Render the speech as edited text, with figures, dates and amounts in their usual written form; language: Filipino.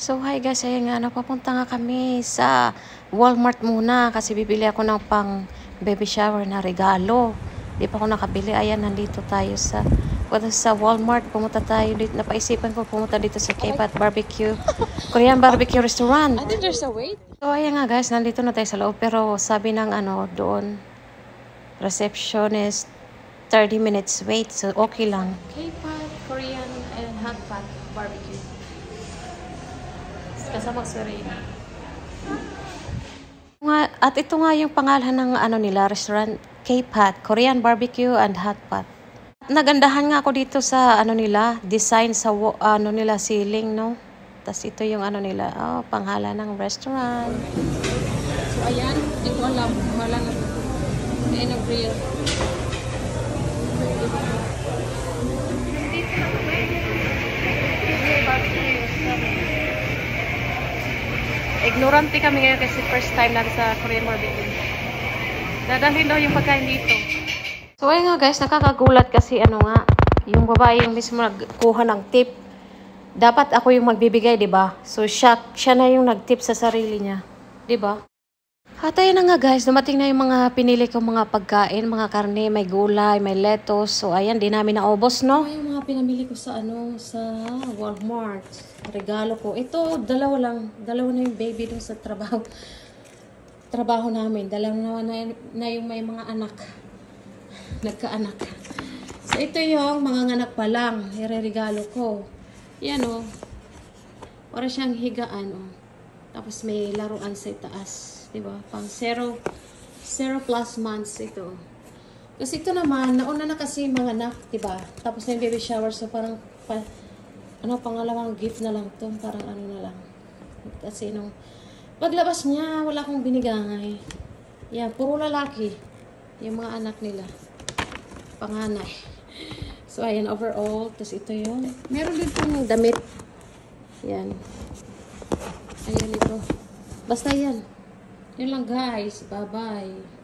So hi guys, ayan nga, napapunta nga kami sa Walmart muna kasi bibili ako ng pang baby shower na regalo. Di pa ako nakabili. Ayan, nandito tayo sa Walmart. Pumunta tayo dito. Napaisipan ko pumunta dito sa K-Pat Barbecue. Korean Barbecue Restaurant. I think there's a wait. So ayan nga guys, nandito na tayo sa loob. Pero sabi ng doon, receptionist, 30 minutes wait. So okay lang. K-Pat Korean and Hot Pot Barbecue. Kasama si Reyna. At ito nga yung pangalan ng nila, restaurant K-Pat, Korean Barbecue and Hot Pot. Nagandahan nga ako dito sa nila, design sa nila ceiling, no? Tapos ito yung nila, pangalan ng restaurant. So ayan, hindi ko alam. Wala na. May grill. Ignorante kami ngayon kasi first time natin sa Korean Barbecue. Dadalhin daw yung pagkain dito. So ayun nga guys, nakakagulat kasi yung babae yung mismo nagkuha ng tip. Dapat ako yung magbibigay, 'di ba? So siya na yung nagtip sa sarili niya, 'di ba? At ayun na nga guys, dumating na yung mga pinili kong mga pagkain, mga karne, may gulay, may lettuce. So ayan, di namin naubos, no? Yung mga pinamili ko sa sa Walmart. Regalo ko. Ito, dalawa na yung baby dun sa trabaho namin. Dalawa na yung may mga anak. Nagkaanak. So ito yung mga anak pa lang. Ireregalo ko. Yan para siyang higaan Tapos may laruan sa itaas. Diba? Pang 0+ months ito. Kasi ito naman, nauna na kasi mga anak, diba? Tapos na yung baby shower, so parang pangalawang gift na lang to, parang na lang. Kasi paglabas niya, wala akong binigay. Yan, puro lalaki. Yung mga anak nila. Panganay. So, ayan, overall. Tapos ito yung, meron din pong damit. Yan. Ayan ito. Basta yan. Yun lang guys. Bye-bye.